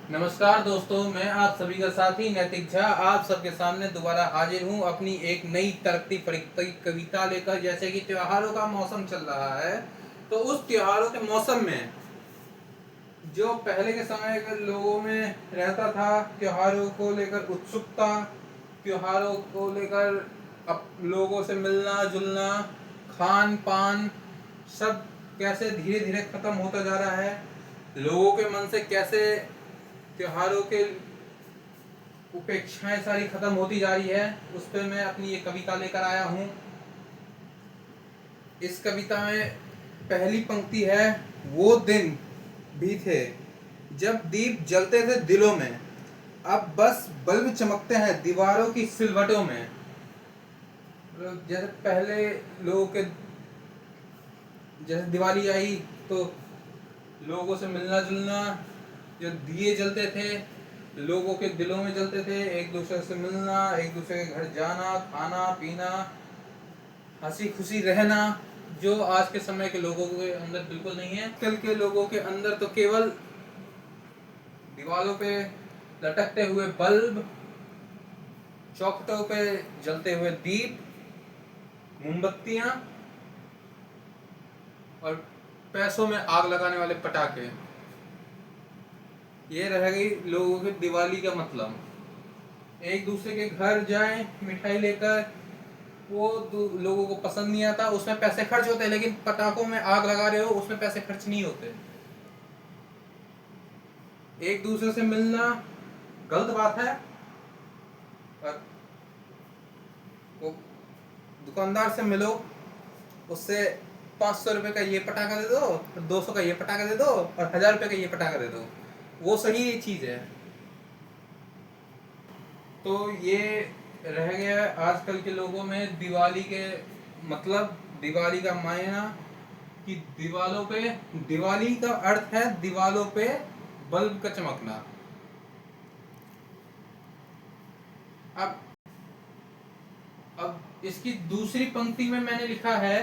नमस्कार दोस्तों, मैं आप सभी का साथी नैतिक झा आप सबके सामने दोबारा हाजिर हूँ अपनी एक नई तड़कती फड़कती कविता लेकर। जैसे कि त्योहारों का मौसम चल रहा है, तो उस त्योहारों के मौसम में जो पहले के समय के लोगों में रहता था, त्योहारों को लेकर उत्सुकता, त्योहारों को लेकर अब लोगों से मिलना जुलना, खान पान, सब कैसे धीरे धीरे खत्म होता जा रहा है। लोगों के मन से कैसे त्योहारों के उपेक्षाएं सारी खत्म होती जा रही है, उस पर मैं अपनी ये कविता लेकर आया हूँ। इस कविता में पहली पंक्ति है, वो दिन भी थे जब दीप जलते थे दिलों में, अब बस बल्ब चमकते हैं दीवारों की सिलवटों में। जैसे पहले लोगों के, जैसे दिवाली आई तो लोगों से मिलना जुलना, जो दिए जलते थे लोगों के दिलों में जलते थे, एक दूसरे से मिलना, एक दूसरे के घर जाना, खाना पीना, हंसी खुशी रहना, जो आज के समय के लोगों के अंदर बिल्कुल नहीं है। कल के लोगों के अंदर तो केवल दीवारों पे लटकते हुए बल्ब, चौखटों पे जलते हुए दीप, मोमबत्तियां और पैसों में आग लगाने वाले पटाखे, ये रह गई लोगों की दिवाली का मतलब। एक दूसरे के घर जाएं मिठाई लेकर, वो लोगों को पसंद नहीं आता, उसमें पैसे खर्च होते हैं, लेकिन पटाखों में आग लगा रहे हो उसमें पैसे खर्च नहीं होते। एक दूसरे से मिलना गलत बात है, और वो दुकानदार से मिलो, उससे 500 रुपए का ये पटाखा दे दो, 200 का ये पटाखा दे दो और 1000 रुपए का ये पटाखा दे दो, वो सही चीज है। तो ये रह गया आजकल के लोगों में दिवाली के मतलब, दिवाली का मायना कि दीवालों पे, दिवाली का अर्थ है दीवालों पे बल्ब का चमकना। अब अब इसकी दूसरी पंक्ति में मैंने लिखा है,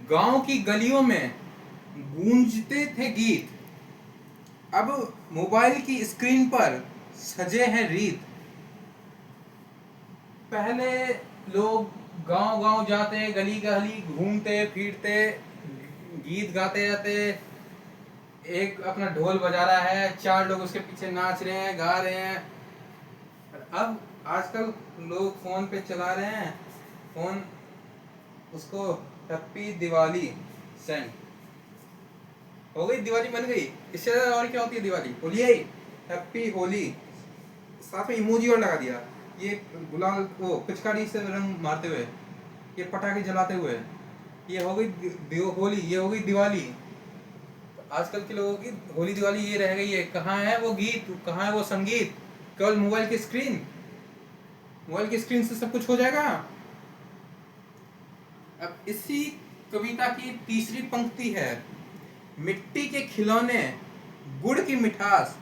गांव की गलियों में गूंजते थे गीत, अब मोबाइल की स्क्रीन पर सजे हैं रीत। पहले लोग गांव गांव जाते, गली गली घूमते फिरते, गीत गाते जाते, एक अपना ढोल बजा रहा है, चार लोग उसके पीछे नाच रहे हैं गा रहे हैं। अब आजकल लोग फोन पे चला रहे हैं, फोन उसको हैप्पी दिवाली सेंड हो गई, दिवाली बन गई। इससे और क्या होती है दिवाली? होली आई, हैप्पी होली, साथ में इमोजी और लगा दिया, ये गुलाल वो पिचकारी से रंग मारते हुए, ये पटाखे जलाते हुए, ये हो गई होली, ये हो गई दिवाली। आजकल के लोगों की होली दिवाली ये रह गई है। कहाँ है वो गीत, कहाँ है वो संगीत? केवल मोबाइल की स्क्रीन, मोबाइल की स्क्रीन से सब कुछ हो जाएगा। अब इसी कविता की तीसरी पंक्ति है, मिट्टी के खिलौने गुड़ की मिठास,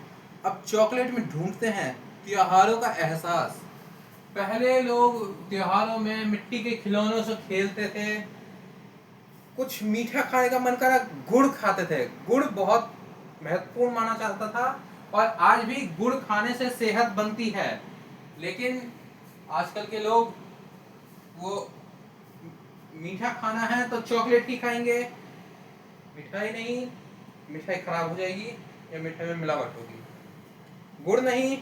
अब चॉकलेट में ढूंढते हैं त्योहारों का एहसास। पहले लोग त्योहारों में मिट्टी के खिलौनों से खेलते थे, कुछ मीठा खाने का मन करा गुड़ खाते थे, गुड़ बहुत महत्वपूर्ण माना जाता था, और आज भी गुड़ खाने से सेहत बनती है। लेकिन आजकल के लोग, वो मीठा खाना है तो चॉकलेट ही खाएंगे, मिठाई नहीं, मिठाई खराब हो जाएगी या मिठाई में मिलावट होगी। गुड़ नहीं,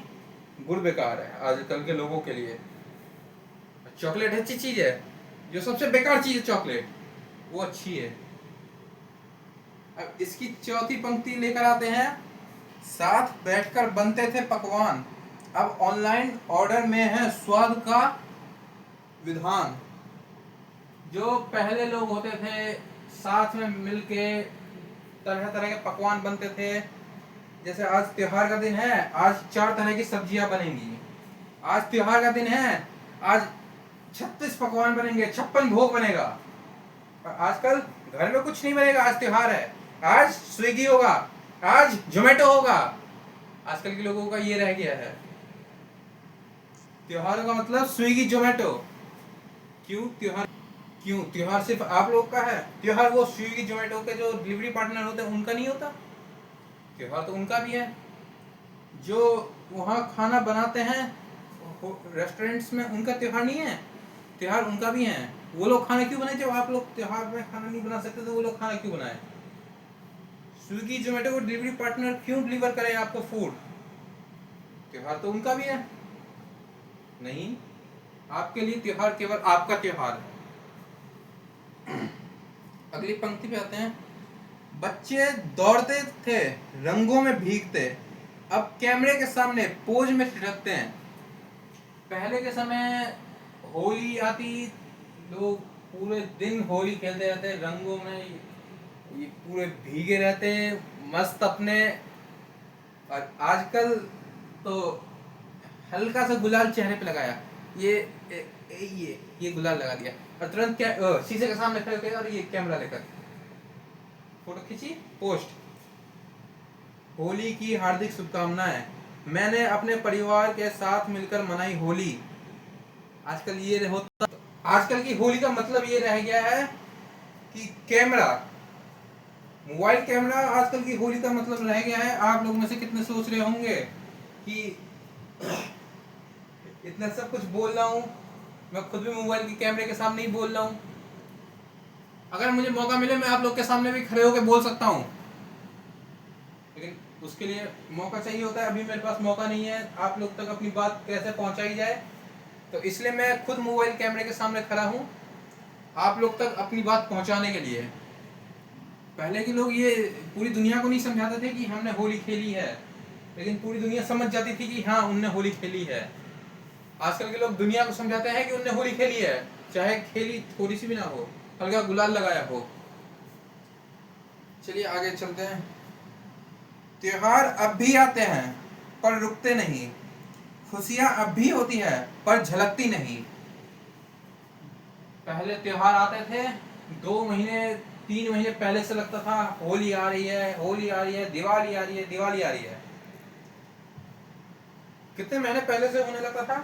गुड़ बेकार है आजकल के लोगों के लिए। चॉकलेट अच्छी चीज है, जो सबसे बेकार चीज है चॉकलेट, वो अच्छी है। अब इसकी चौथी पंक्ति लेकर आते हैं, साथ बैठकर बनते थे पकवान, अब ऑनलाइन ऑर्डर में है स्वाद का विधान। जो पहले लोग होते थे साथ में मिलके तरह तरह के पकवान बनते थे, जैसे आज त्योहार का दिन है, आज 4 तरह की सब्जियां बनेंगी, आज त्योहार का दिन है, आज 36 पकवान बनेंगे, 56 भोग बनेगा। और आजकल घर में कुछ नहीं बनेगा, आज त्योहार है, आज स्विगी होगा, आज जोमेटो होगा। आजकल के लोगों का ये रह गया है, त्योहारों का मतलब स्विगी जोमेटो। क्यों त्योहार, क्यों त्योहार सिर्फ आप लोग का है? त्योहार वो स्विगी जोमेटो के जो डिलीवरी पार्टनर होते हैं उनका नहीं होता? त्योहार तो उनका भी है। जो वहाँ खाना बनाते हैं रेस्टोरेंट्स में, उनका त्योहार नहीं है? त्योहार उनका भी है। वो लोग खाना क्यों बनाए? जब आप लोग त्योहार में खाना नहीं बना सकते तो वो लोग खाना क्यों बनाए? स्विगी जोमेटो को डिलीवरी पार्टनर क्यों डिलीवर करे आपको फूड? त्योहार तो उनका भी है। नहीं, आपके लिए त्योहार केवल आपका त्योहार है। अगली पंक्ति पे आते हैं। बच्चे दौड़ते थे रंगों में भीगते, अब कैमरे के सामने पोज में थिरकते हैं। पहले के समय होली आती, लोग पूरे दिन होली खेलते रहते रंगों में, ये पूरे भीगे रहते मस्त अपने। और आजकल तो हल्का सा गुलाल चेहरे पे लगाया, ये ये गुलाल लगा दिया और तुरंत क्या शीशे के सामने खड़े होकर और ये कैमरा लेकर फोटो खींची, पोस्ट। होली की हार्दिक शुभकामनाएं, मैंने अपने परिवार के साथ मिलकर मनाई होली। आजकल ये होता, आजकल की होली का मतलब ये रह गया है कि कैमरा, मोबाइल कैमरा आजकल की होली का मतलब रह गया है। आप लोग में से कितने सोच रहे होंगे कि इतना सब कुछ बोल रहा हूँ, मैं खुद भी मोबाइल के कैमरे के सामने ही बोल रहा हूँ। अगर मुझे मौका मिले मैं आप लोग के सामने भी खड़े होकर बोल सकता हूँ, लेकिन उसके लिए मौका चाहिए होता है। अभी मेरे पास मौका नहीं है, आप लोग तक अपनी बात कैसे पहुंचाई जाए, तो इसलिए मैं खुद मोबाइल कैमरे के सामने खड़ा हूँ आप लोग तक अपनी बात पहुंचाने के लिए। पहले के लोग ये पूरी दुनिया को नहीं समझाते थे कि हमने होली खेली है, लेकिन पूरी दुनिया समझ जाती थी कि हाँ उनने होली खेली है। आजकल के लोग दुनिया को समझाते हैं कि उनने होली खेली है, चाहे खेली थोड़ी सी भी ना हो, हल्का गुलाल लगाया हो। चलिए आगे चलते हैं। त्योहार अब भी आते हैं पर रुकते नहीं, खुशियां अब भी होती है पर झलकती नहीं। पहले त्योहार आते थे 2 महीने 3 महीने पहले से लगता था होली आ रही है, होली आ रही है, दिवाली आ रही है, दिवाली आ रही है। कितने महीने पहले से होने लगता था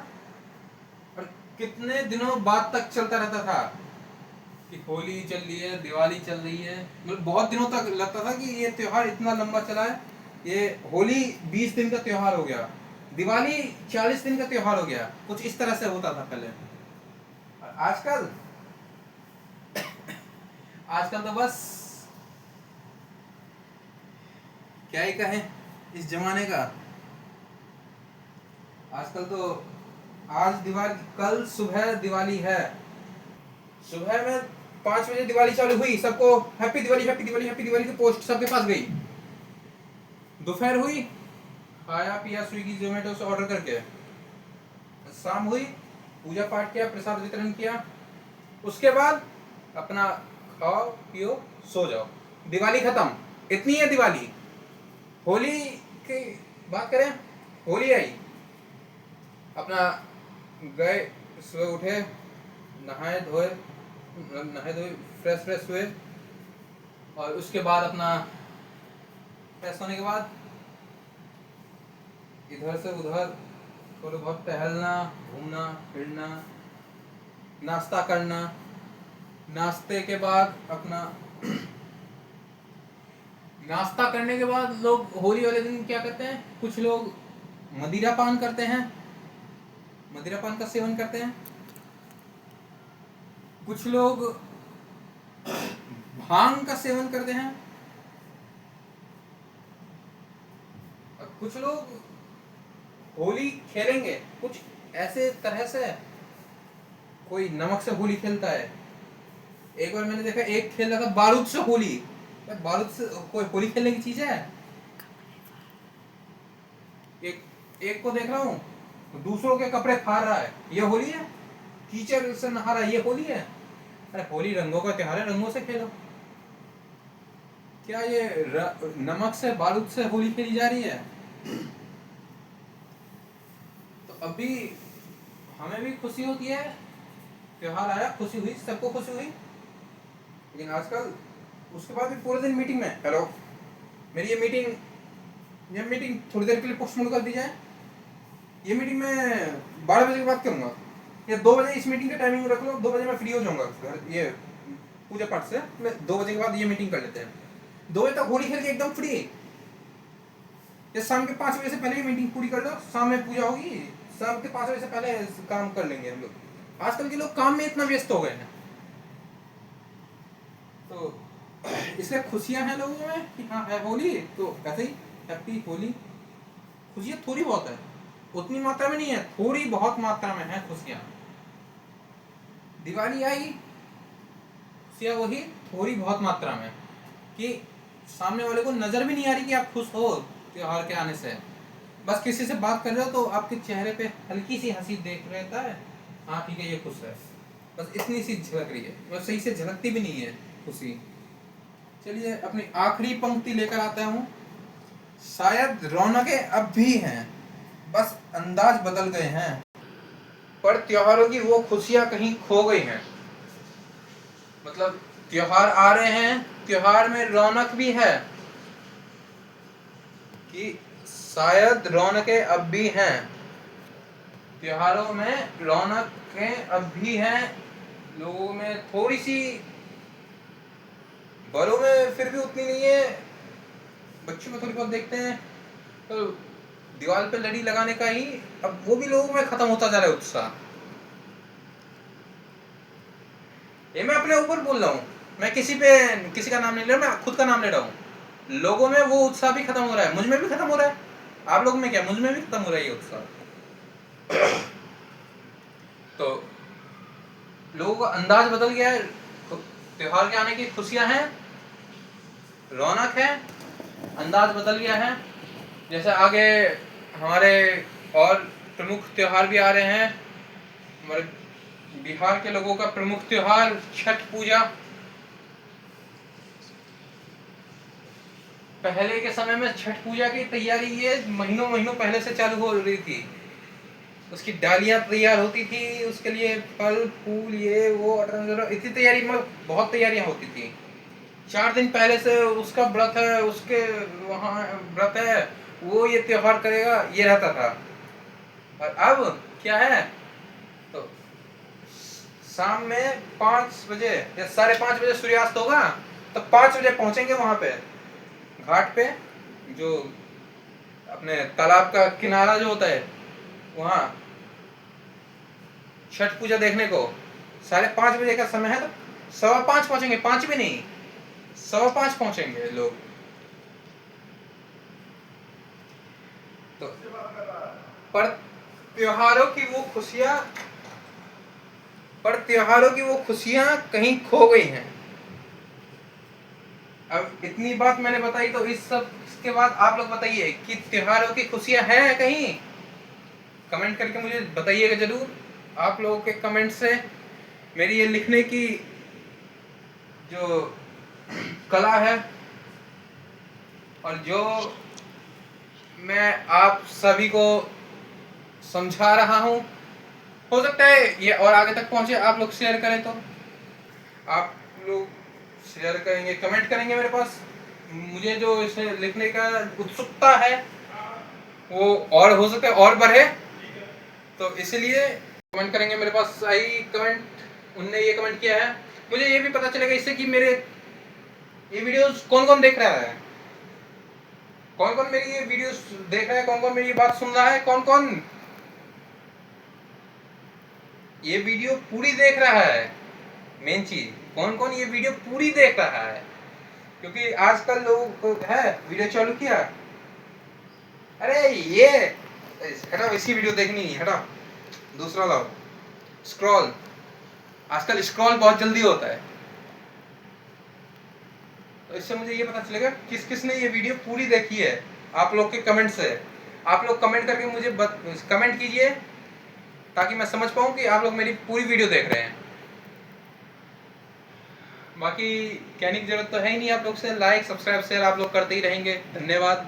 और कितने दिनों बाद तक चलता रहता था कि होली चल रही है, दिवाली चल रही है। मतलब बहुत दिनों तक लगता था कि ये त्योहार इतना लंबा चला है। ये होली 20 दिन का त्योहार हो गया, दिवाली 40 दिन का त्योहार हो गया, कुछ इस तरह से होता था पहले। और आजकल आजकल तो बस क्या ही कहें इस जमाने का। आजकल तो आज दिवाली, कल सुबह दिवाली है, सुबह में 5 बजे दिवाली चालू हुई, सबको happy Diwali happy Diwali happy Diwali की पोस्ट सबके पास गई। दोपहर हुई, खाया पिया स्विगी जोमेटो से ऑर्डर करके, शाम हुई, पूजा पाठ किया, प्रसाद वितरण किया, उसके बाद अपना खाओ पियो सो जाओ, दिवाली खत्म। इतनी है दिवाली। होली की बात करें, होली आई, अपना गए, सुबह उठे, नहाए धोए, फ्रेश फ्रेश हुए, और उसके बाद अपना फ्रेश होने के बाद इधर से उधर थोड़ा बहुत टहलना, घूमना फिरना, नाश्ता करना। नाश्ते के बाद अपना नाश्ता करने के बाद लोग होली वाले दिन क्या करते हैं, कुछ लोग मदिरा पान करते हैं, मदिरा पान का सेवन करते हैं। कुछ लोग भांग का सेवन करते हैं, और कुछ लोग होली खेलेंगे कुछ ऐसे तरह से, कोई नमक से होली खेलता है। एक बार मैंने देखा एक खेल रहा था बारूद से होली। बारूद से कोई होली खेलने की चीज है? एक को देख रहा हूँ दूसरों के कपड़े फाड़ रहा है, ये होली है? कीचड़ से नहा रहा है, ये होली है? अरे होली रंगों का त्योहार है, रंगों से खेलो। क्या ये नमक से बारूद से होली खेली जा रही है? तो अभी हमें भी खुशी होती है, त्योहार आया, खुशी हुई, सबको खुशी हुई, लेकिन आजकल उसके बाद भी पूरे दिन मीटिंग में, हेलो मेरी ये मीटिंग थोड़ी देर के लिए पोस्टपोन कर दी जाए, ये मीटिंग मैं 12 बजे के बाद करूँगा, या 2 बजे इस मीटिंग का टाइमिंग रख लो, 2 बजे मैं फ्री हो जाऊँगा घर ये पूजा पाठ से, मैं 2 बजे के बाद ये मीटिंग कर लेते हैं। 2 बजे तक होली खेल के एकदम फ्री, ये शाम के 5 बजे से पहले ही मीटिंग पूरी कर दो, शाम में पूजा होगी, शाम के 5 बजे से पहले काम कर लेंगे हम लोग। आजकल के लोग काम में इतना व्यस्त हो गए हैं, तो इसलिए खुशियां हैं लोगों में कि हाँ है होली, तो ऐसे ही हैप्पी होली। खुशियां थोड़ी बहुत है, उतनी मात्रा में नहीं है, थोड़ी बहुत मात्रा में है खुशियां। दिवाली आई, खुशियां वही थोड़ी बहुत मात्रा में, कि सामने वाले को नजर भी नहीं आ रही कि आप खुश हो त्योहार के आने से। बस किसी से बात कर रहे हो तो आपके चेहरे पे हल्की सी हंसी देख रहता है, हाँ ठीक है ये खुश है, बस इतनी सी झलक रही है, बस सही से झलकती भी नहीं है खुशी। चलिए अपनी आखिरी पंक्ति लेकर आता हूँ। शायद रौनकें अब भी हैं, बस अंदाज बदल गए हैं, पर त्योहारों की वो खुशियां कहीं खो गई हैं। मतलब त्योहार आ रहे हैं, त्योहार में रौनक भी है, कि शायद रौनकें अब भी हैं, त्योहारों में रौनकें अब भी हैं, लोगों में थोड़ी सी, बड़ों में फिर भी उतनी नहीं है, बच्चों में थोड़ी बहुत देखते हैं, तो दीवार पे लड़ी लगाने का ही अब वो भी लोगों में खत्म होता जा रहा है उत्साह। ये मैं अपने ऊपर बोल रहा हूँ, मैं किसी का नाम नहीं ले रहा, मैं खुद का नाम ले रहा हूँ। लोगों में वो उत्साह भी खत्म हो रहा है, मुझ में भी खत्म हो रहा है, आप लोगों में क्या, मुझ में भी खत्म हो रहा है ये उत्साह। तो लोगों का अंदाज बदल गया है, त्योहार के आने की खुशियां हैं, रौनक है, अंदाज बदल गया है। जैसे आगे हमारे और प्रमुख त्योहार भी आ रहे हैं, हमारे बिहार के लोगों का प्रमुख त्योहार छठ पूजा। पहले के समय में छठ पूजा की तैयारी ये महीनों महीनों पहले से चालू हो रही थी, उसकी डालियां तैयार होती थी, उसके लिए फल फूल ये वो इतनी तैयारी में बहुत तैयारियां होती थी। 4 दिन पहले से उसका व्रत है, उसके वहाँ व्रत है, वो ये त्योहार करेगा, ये रहता था। और अब क्या है, तो शाम में 5 बजे या 5:30 बजे सूर्यास्त होगा, तो 5 बजे पहुंचेंगे वहां पे घाट पे, जो अपने तालाब का किनारा जो होता है वहां, छठ पूजा देखने को 5:30 बजे का समय है, तो 5:15 पहुंचेंगे, 5 भी नहीं 5:15 पहुंचेंगे लोग। तो पर त्योहारों की वो खुशियां, कहीं खो गई हैं। अब इतनी बात मैंने बताई, तो इसके बाद आप लोग बताइए कि त्योहारों की खुशियां हैं कहीं, कमेंट करके मुझे बताइएगा जरूर। आप लोगों के कमेंट से मेरी ये लिखने की जो कला है, और जो मैं आप सभी को समझा रहा हूँ, हो सकता है ये और आगे तक पहुंचे, आप लोग शेयर करें तो, आप लोग शेयर करेंगे, कमेंट करेंगे मेरे पास, मुझे जो इसे लिखने का उत्सुकता है वो और हो सकता है और बढ़े, तो इसलिए कमेंट करेंगे मेरे पास आई कमेंट, उनने ये कमेंट किया है, मुझे ये भी पता चलेगा इससे कि मेरे ये वीडियोस कौन कौन देख रहा है, कौन कौन मेरी ये वीडियोस देख रहा है, कौन कौन मेरी ये बात सुन रहा है, कौन कौन ये वीडियो पूरी देख रहा है, मेन चीज कौन कौन ये वीडियो पूरी देख रहा है। क्योंकि आजकल लोग है वीडियो चालू किया, अरे ये हटाओ, इसी वीडियो देखनी नहीं, हटाओ दूसरा लाओ, स्क्रॉल, आजकल स्क्रॉल बहुत जल्दी होता है, तो इससे मुझे ये पता चलेगा किस किस ने ये वीडियो पूरी देखी है। आप लोग के कमेंट से, आप लोग कमेंट करके मुझे कमेंट कीजिए, ताकि मैं समझ पाऊँ कि आप लोग मेरी पूरी वीडियो देख रहे हैं। बाकी कहने की जरूरत तो है ही नहीं, आप लोग से लाइक सब्सक्राइब शेयर आप लोग करते ही रहेंगे। धन्यवाद।